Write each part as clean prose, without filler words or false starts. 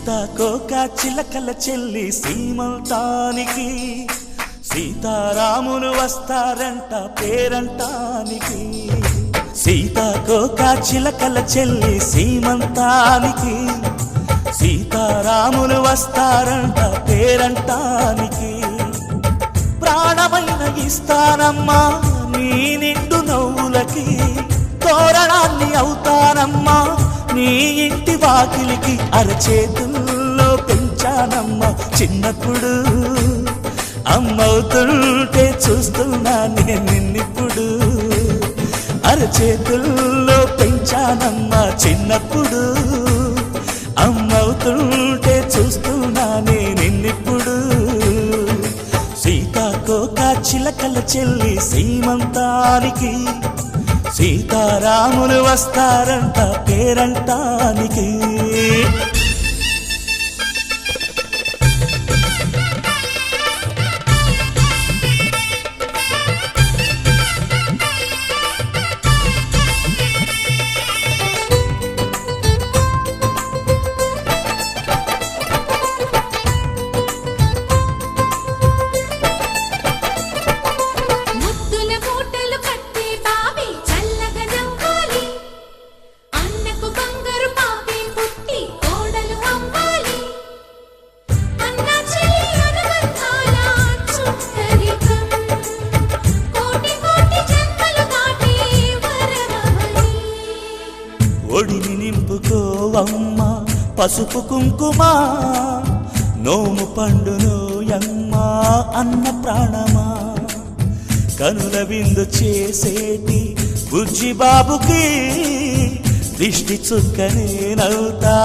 సీతాకోక చిలకల చెల్లి సీమంతానికి సీతారాములు వస్తారంట పేరంటానికి. సీతాకోక చిలకల చెల్లి సీమంతానికి సీతారాములు వస్తారంట పేరంటానికి. ప్రాణమైన ఇస్తానమ్మా నీ నిండు నవ్వులకి, తోరణాన్ని అవుతానమ్మా నీ ఇంటి వాకిలికి. అరచేతుల్లో పెంచానమ్మా చిన్నప్పుడు, అమ్మవుతుంటే చూస్తున్నా నేను నిన్నిప్పుడు. అరచేతుల్లో పెంచానమ్మా చిన్నప్పుడు, అమ్మవుతుంటే చూస్తున్నా నేను నిన్నిప్పుడు. సీతాకోక చిలకల చెల్లి సీమంతానికి సీతారాములు వస్తారంట పేరంటానికి. ఒడిని నింపుకోవమ్మ పసుపు కుంకుమ, నోము పండునోయమ్మ అన్న ప్రాణమా. కనుల విందు చేసేటి బుజ్జి బాబుకి దిష్టి చుక్కనేనవుతా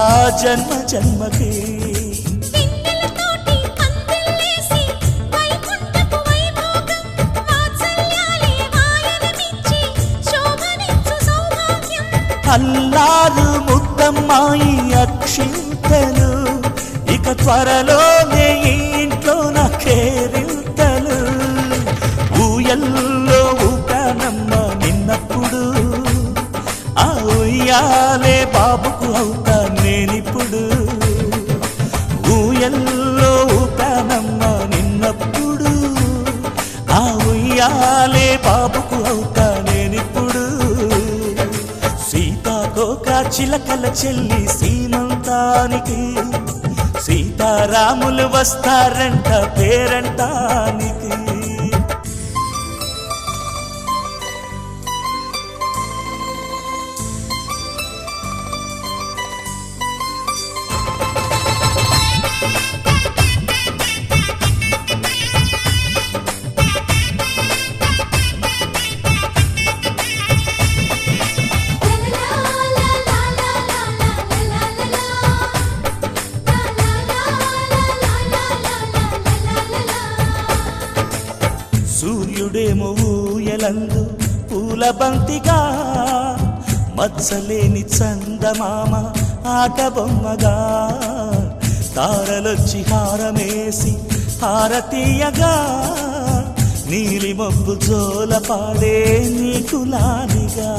జన్మ జన్మకి. అల్లారు ముద్దమ్మాయి అక్షింతలు, ఇక త్వరలోనే ఇంట్లో నా కేరింతలు. ఊయల్లో ఊపానమ్మ నిన్నప్పుడు, ఆ ఉయ్యాలే బాబుకు అవుతా నేనిప్పుడు. ఊయల్లో ఊపానమ్మ నిన్నప్పుడు, ఆ ఉయ్యాలే బాబుకు అవుతా నేనిప్పుడు. సీతాకోక చిలకల చెల్లి సీమంతానికి సీతారాములు వస్తారంట పేరంటానికి. సూర్యుడేమో ఊయలందు పూల బంతిగా, మత్సలేని చందమామ ఆట బొమ్మగా. తారలొచ్చి హారమేసి హారతీయగా, నీలి మబ్బు జోల పాడే నీకులానిగా.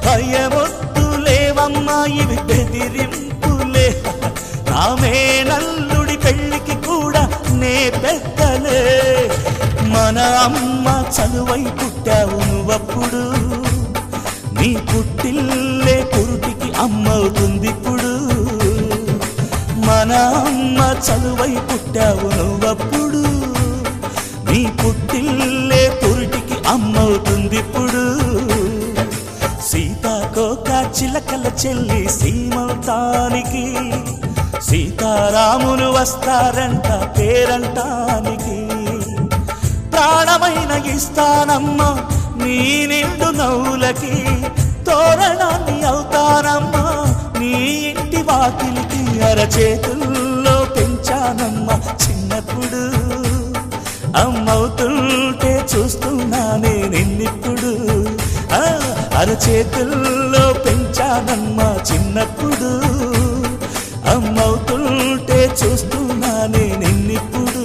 భయమొద్దులేవమ్మా ఇవి బెదిరింపులే, నామే నల్లుడి పెళ్ళికి కూడా నే పెద్దలే. మన అమ్మ చనువై పుట్టావు నువ్వప్పుడు, నీ పుట్టిల్లే పురుటికి అమ్మవుతుందిప్పుడు. మన అమ్మ చనువై పుట్టావు నువ్వప్పుడు, నీ పుట్టిల్లే పురుటికి అమ్మవుతుందిప్పుడు. సీతాకోక చిలకల చెల్లి సీమంతానికి సీతారాములు వస్తారంట పేరంటానికి. ప్రాణమైన ఇస్తానమ్మా నీ నిండు నవ్వులకి, తోరణాన్ని అవుతానమ్మా నీ ఇంటి వాకిలికి. అరచేతుల్లో పెంచానమ్మా చిన్నప్పుడు, అమ్మవుతుంటే చూస్తున్నానే నిన్నిప్పుడు. అరచేతుల్లో పెంచానమ్మా చిన్నప్పుడు, అమ్మవుతుంటే చూస్తున్నానే నిన్నిప్పుడు.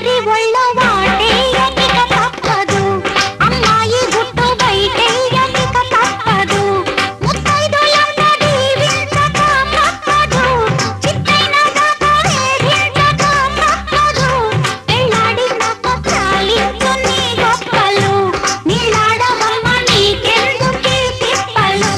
మరి ఒళ్ళో వాటేయనిక తప్పదు అమ్మాయి గుట్టు బయటేయనిక తప్పదు ముత్తైదులంతా దీవించక తప్పదు చిత్తైన దాకా వేధించక తప్పదు పెళ్ళాడినాక చాలించు నీ గొప్పలు నీలాడవమ్మ నీకెందుకీ తిప్పలు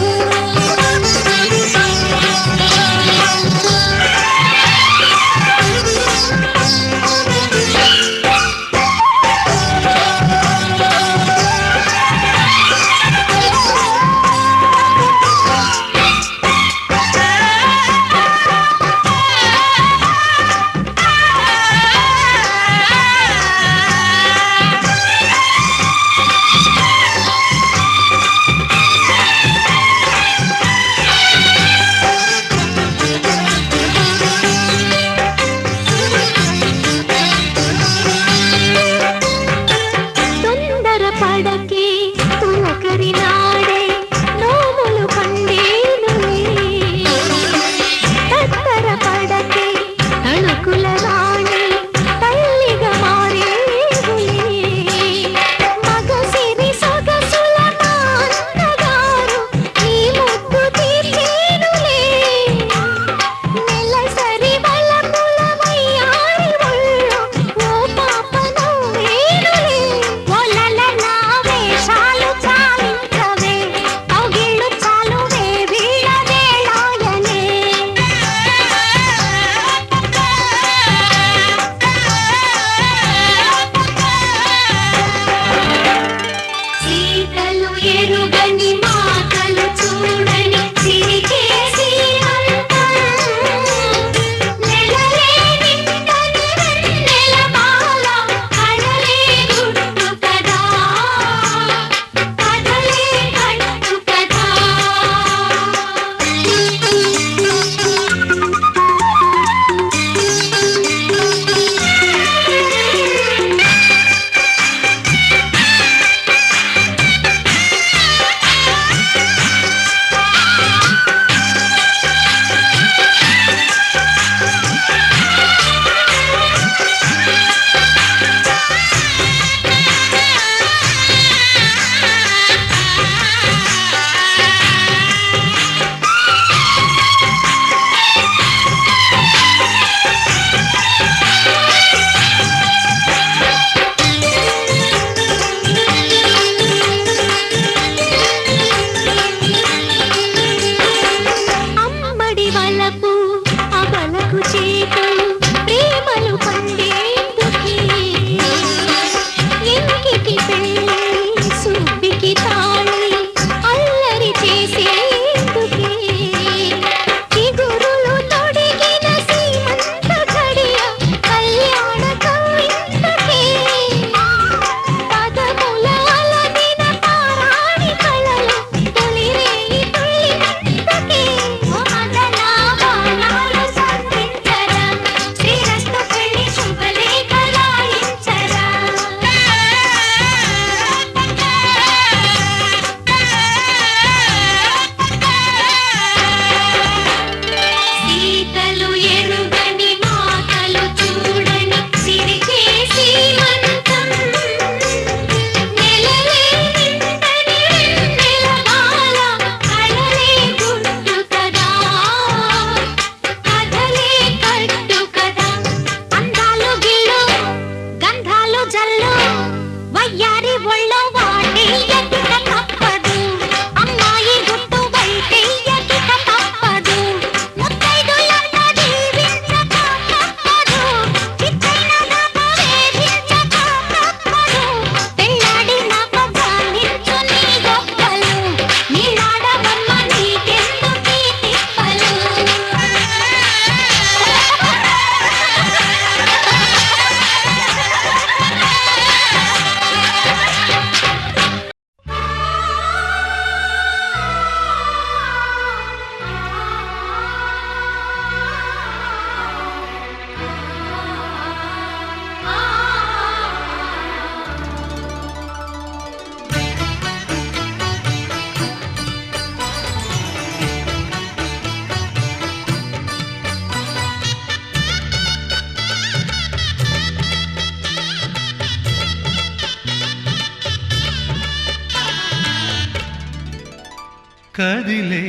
కదిలే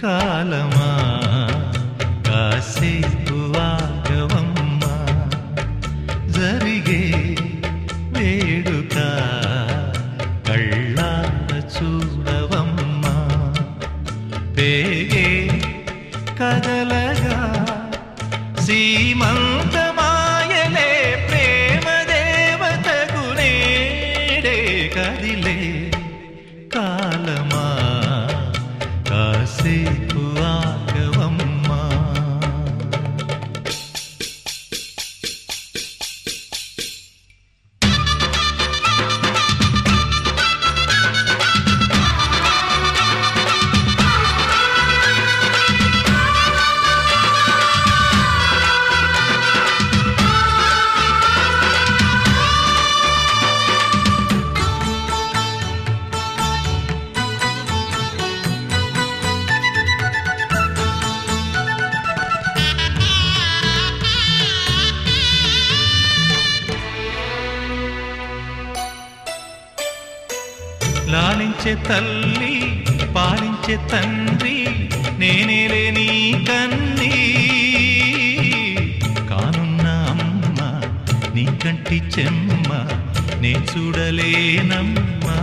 కాలమా కాసేపు ఆగవమ్మా జరిగే వేడుక కళ్ళార చూడవమ్మా పేగే కదలగా సీమంతమాయలే ప్రేమ దేవతకు నేడే కదిలే కాలమా కాసేపు ఆగవమ్మా లాలించే తల్లి పాలించే తండ్రి నేనేలే నీ కన్నీ కానున్న అమ్మ నీ కంటి చెమ్మ నే చూడలేనమ్మా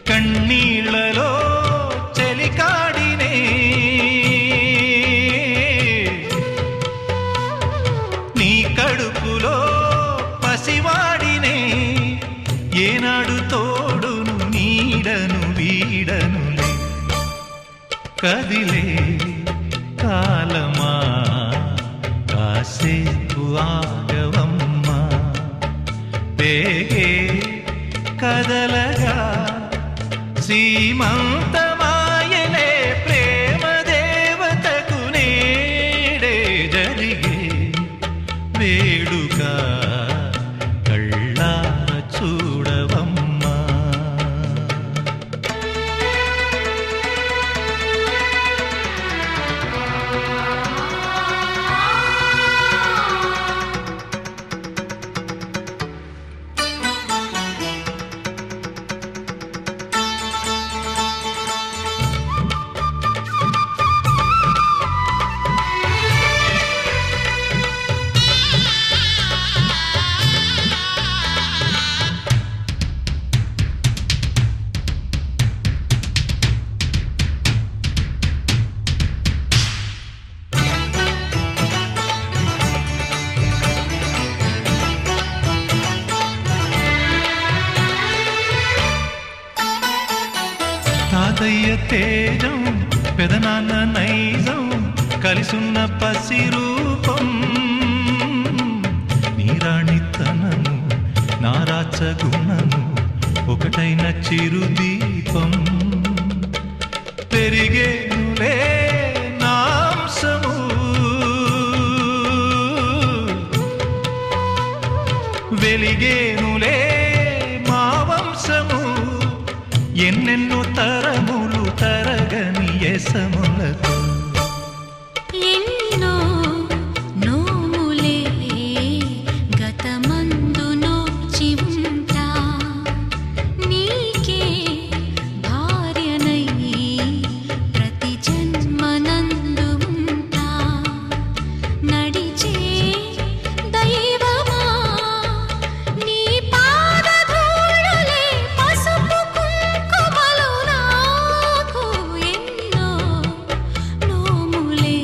కన్నీళ్లలో చెలికాడినే నీ కడుపులో పసివాడినే ఏనాడు తోడును నీడను వీడనులే కదిలే కాలమా కాసేపు ఆగవమ్మా పేగే కదలగా సీమంతమాయలే ప్రేమ దేవతకు నేడే జరిగే వేడుక కళ్ళార చూడవమ్మా తాతయ్య తేజం పెదనాన్న నైజం కలిసున్న పసిరూపం నీరాణితనము నారాచ గుణము ఒకటైన చిరుదీపం పెరిగేనులే నాంసము వెలిగేనులే మా వంశము ఎన్నెన్నో తరములు తరగని యసములతో ఎన్నో నోములే గతమందు నోచి ఉంటా నీకే భార్యనై ప్రతి జన్మనందు ఉంటా నడిచే దైవమా నీ పాదధూళులే పసుపు కుంకుమలు నాకు ఎన్నో నోములే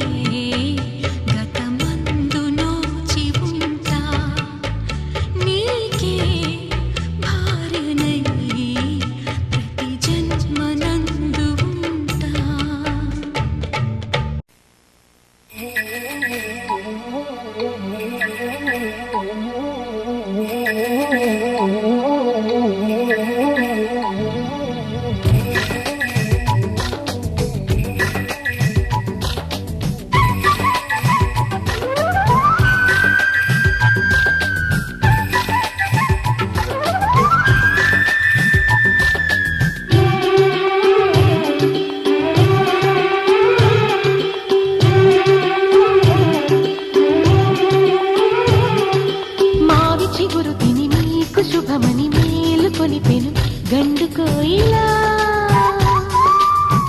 గతమందు నోచి ఉంటా నీకే భార్యనై ప్రతి జన్మనందు ఉంటా మావి చిగురు తిని మీకు శుభమని మేలు కొలిపెను గండు కోయిలా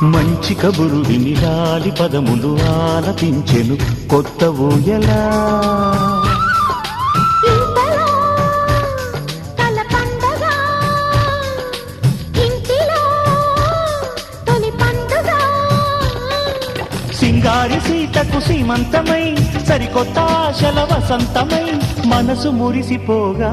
మంచి కబురు విని లాలి పదములు ఆలపించెను కొత్త ఊయలా. ఇంతలో కల పండగ, ఇంటిలో తొలి పండుగ. సింగారి సీతకు సీమంతమై సరికొత్త ఆశల వసంతమై మనసు మురిసిపోగా.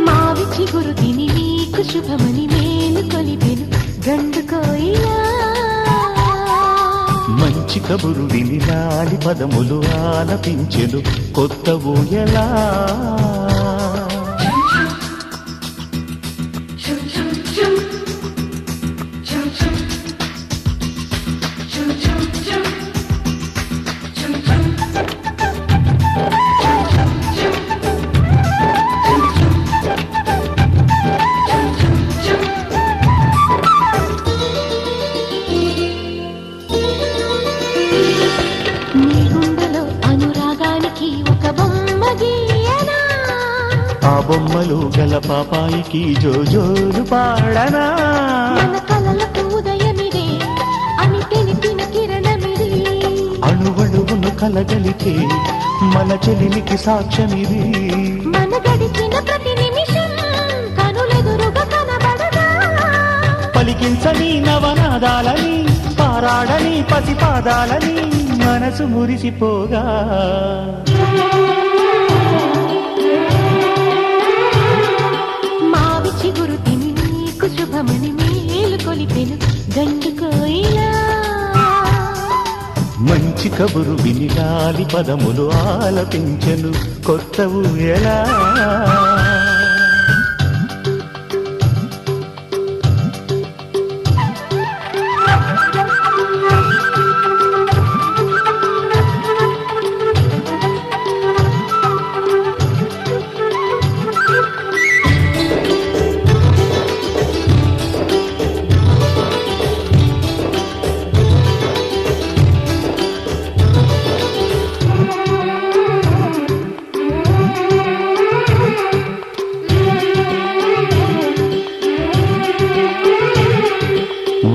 మావి చిగురు తిని నీకు శుభమని మేలు కొలిపెను గండు కోయిలా. మంచి కబురు విని లాలి పదములు ఆలపించెను కొత్త ఊయలా. నీ గుండెలో అనురాగానికి ఒక బొమ్మ గీయనా. ఆ బొమ్మలు గల పాపాయికి జోజోలు పాడనా. మన కలలకు ఉదయమిదే అని తెలిపిన కిరణమిది. అణువణువును కలగలికే మన చెలిమికి సాక్ష్యమిది. మన గడిచిన ప్రతి నిమిషం కనులెదురుగా కనబడగా. పలికించని నవనాదాలని పారాడని పసిపాదాలని మనసు మురిసిపోగా. మావి చిగురు తిని నీకు శుభమని మేలు కొలిపెను గండు కోయిలా. మంచి కబురు విని లాలి పదములు ఆలపించెను కొత్త ఊయలా.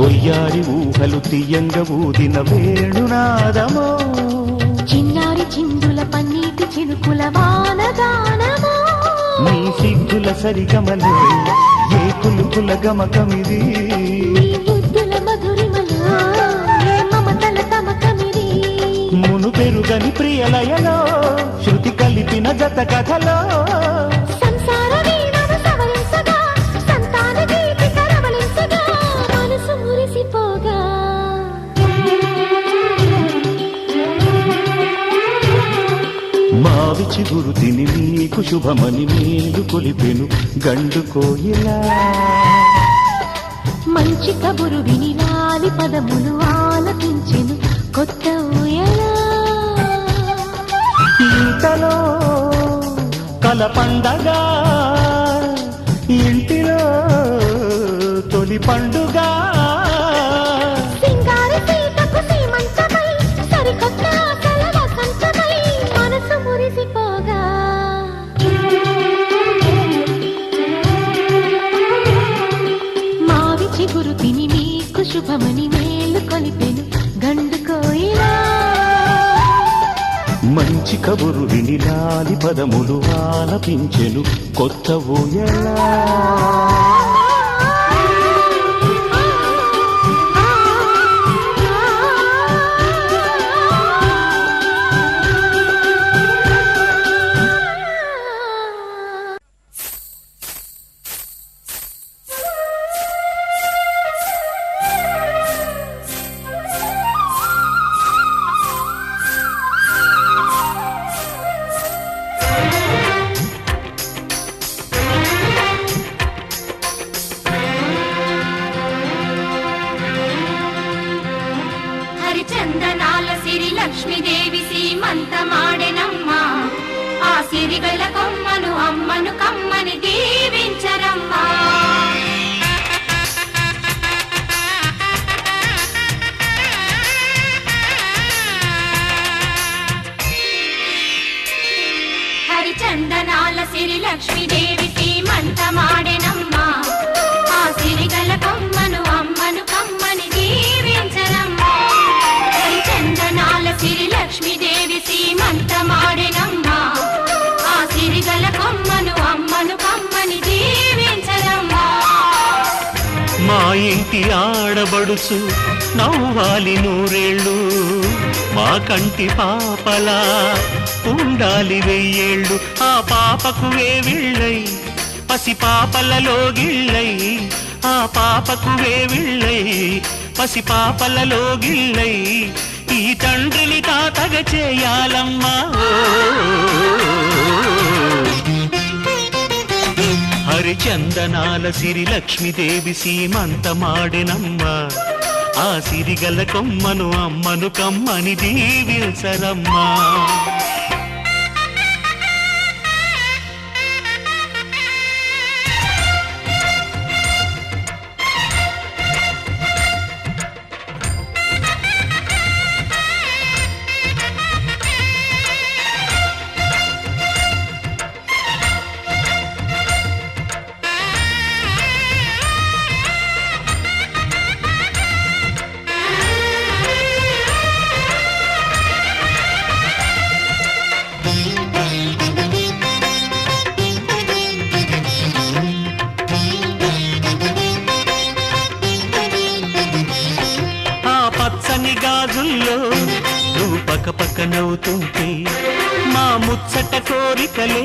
ఒయ్యారి ఊహలు తీయంగ ఊదిన వేణునాదమో. చిన్నారి చిందుల పన్నీటి చినుకుల వానగానమో. నీ సిగ్గుల సరిగమలు ఏ కులుకుల గమకమిది. నీ బుద్ధుల మధురిమలో ఏ మమతల తమకమిది. మును పెరుగని ప్రియలయలో శృతి కలిపిన జత కథలో. సంసార వీణను సవరించగా సంతాన గీతిక రవళించగా మనసు మురిసిపోగా. మావి చిగురు తిని నీకు శుభమని మేలు కొలిపెను గండు కోయిలా. మంచి కబురు విని లాలి పదములు ఆలపించెను కొత్త ఊయలా. ఇంతలో కల పండగ, ఇంటిలో తొలి పండుగ. సింగారి సీతకు సీమంతమై సరికొత్త ఆశల వసంతమై మనసు మురిసిపోగా. మావి చిగురు తిని నీకు శుభమని మేలు కొలిపెను గండు కోయిలా. మంచి కబురు విని లాలి పదములు ఆలపించెను కొత్త ఊయలా. చందనాల సిరి లక్ష్మీదేవి సీమంతమాడెనమ్మ. ఆ సిరిగల కొమ్మను అమ్మను కమ్మని దీవించరమ్మా. హరిచందనాల సిరి లక్ష్మీదేవి సీమంతమాడ ఆడబడుచు నవ్వాలి నూరేళ్ళు మా కంటి పాపలా ఉండాలి వెయ్యేళ్ళు ఆ పాపకు వేవిళ్ళై పసి పాపలలో గిళ్ళై ఆ పాపకు వేవిళ్ళై పసి పాపలలో గిళ్ళై ఈ తండ్రిని తాతగ చేయాలమ్మా హరిచందనాల సిరి లక్ష్మీదేవి సీమంతమాడెనమ్మా ఆ సిరిగల కొమ్మను అమ్మను కమ్మని దీవించరమ్మా గాజుల్లో నువ్వు పక్క పక్క నవ్వుతుంటే మా ముచ్చట కోరికలే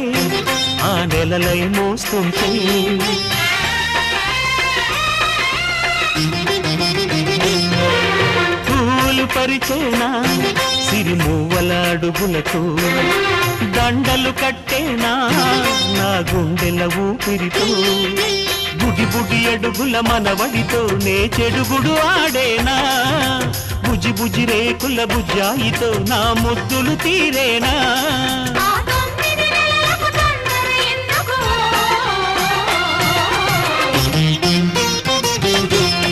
ఆ నెలలై మోస్తుంటే పూలు పరిచేనా సిరిమూవల అడుగులతో దండలు కట్టేనా నా గుండెల ఊపిరితో బుడి బుడి అడుగుల మనవడితో నే చెడుగుడు ఆడేనా బుజి బుజి రేకుల బుజ్జాయితో నా ముద్దులు తీరేనా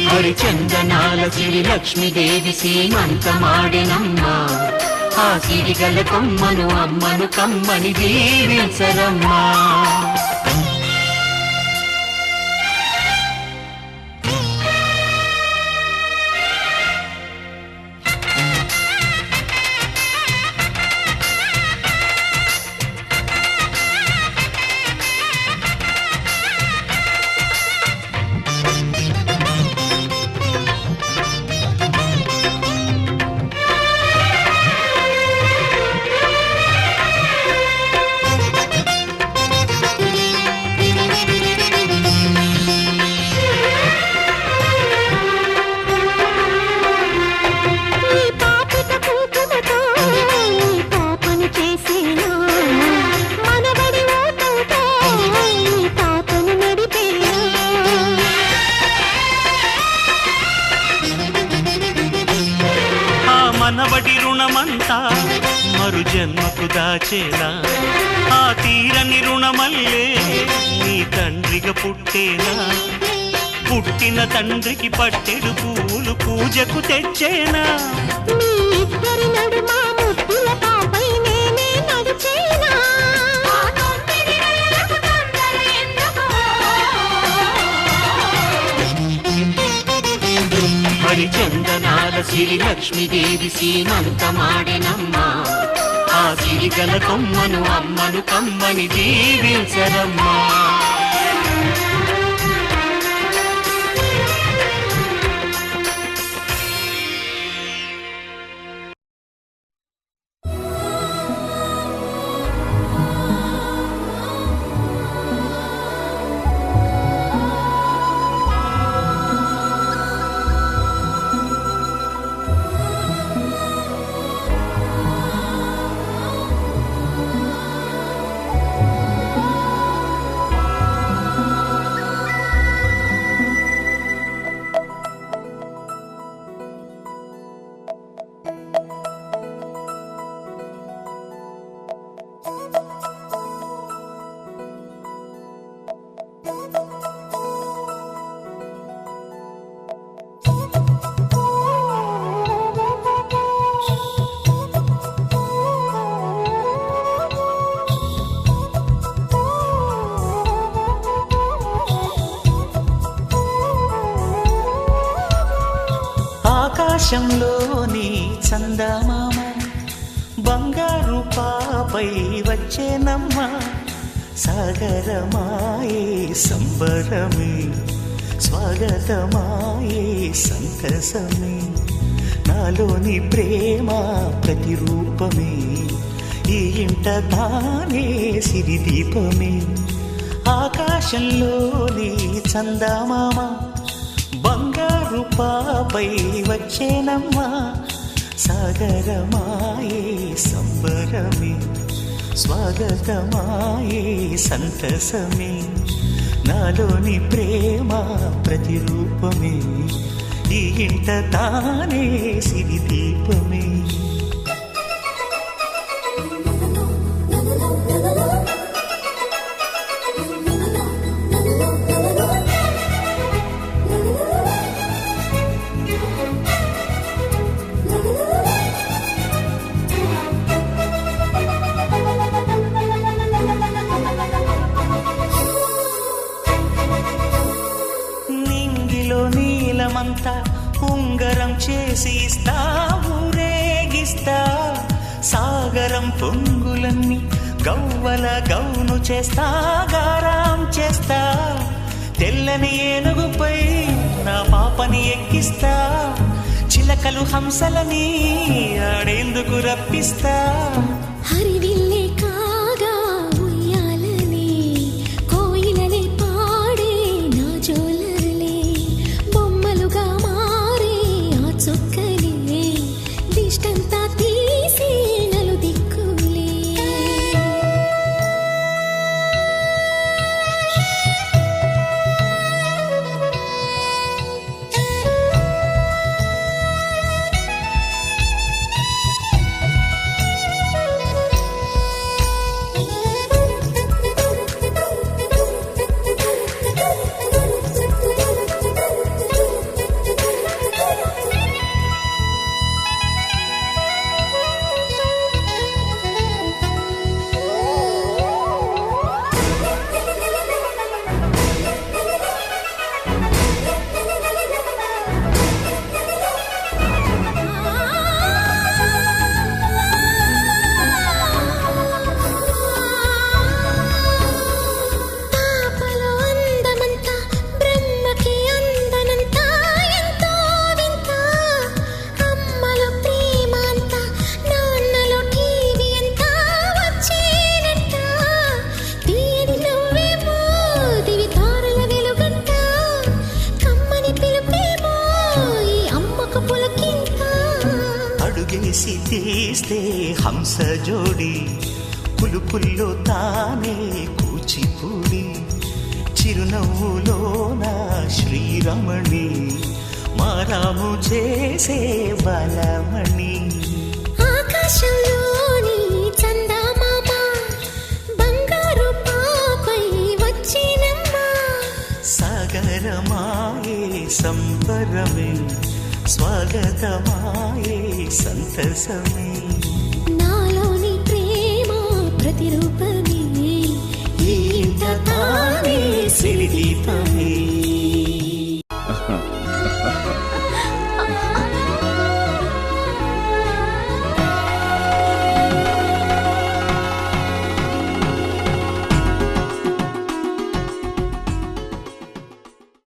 హరిచందనాల సిరి లక్ష్మీదేవి సీమంతమాడెనమ్మా ఆ సిరిగల కొమ్మను అమ్మను కమ్మని దీవించరమ్మా మనవడి రుణమంతా మరు జన్మకు దాచేలా ఆ తీరని రుణమల్లే నీ తండ్రిగా పుట్టేనా పుట్టిన తండ్రికి పట్టెడు పూలు పూజకు తెచ్చేనా హరిచందనాల సిరి లక్ష్మీదేవి సీమంతమాడెనమ్మా ఆ సిరిగల కొమ్మను అమ్మను కమ్మని దీవించరమ్మా ఆకాశంలోని చందమామ బంగారు పాపై వచ్చేనమ్మ సాగరమాయే సంబరమే స్వాగతమాయే సంతసమే నాలోని ప్రేమ ప్రతిరూపమే ఈ ఇంట తానే సిరిదీపమే ఆకాశంలోని చందమామ బంగారు పాపై వచ్చేనమ్మా సాగరమాయే సంబరమే స్వాగతమాయే సంతసమే నాలోని ప్రేమ ప్రతిరూపమే ఈ ఇంట తానే సిరిదీపమే నీలమంతా ఉంగరం చేసి ఇస్తా ఊరేగిస్తా సాగరం పొంగులన్నీ గవ్వల గౌను చేస్తా గారాం చేస్తా తెల్లని ఏనుగుపై నా పాపని ఎక్కిస్తా చిలకలు హంసలని ఆడేందుకు రప్పిస్తా హరివిల్లే కాగా ఉయ్యాలనే కోయిలనే పాడే నా జోలలే బొమ్మలుగా మారే ఆ చొక్కలే దిష్టంతా తీసి నలు దిక్కులే అడుగేసి తీస్తే హంస జోడి పులుపుల్లో తానే కూచిపూడి చిరునవ్వులోన శ్రీరమణి మారాము చేసే బలమణి ఆకాశంలోని చందమామ బంగారు పాపై వచ్చినమ్మా సాగరమాయే సంబరమే స్వాగతమాయే సంతసమే నాలోని ప్రేమ ప్రతిరూపమే ఈ ఇంట తానే సిరిదీపమే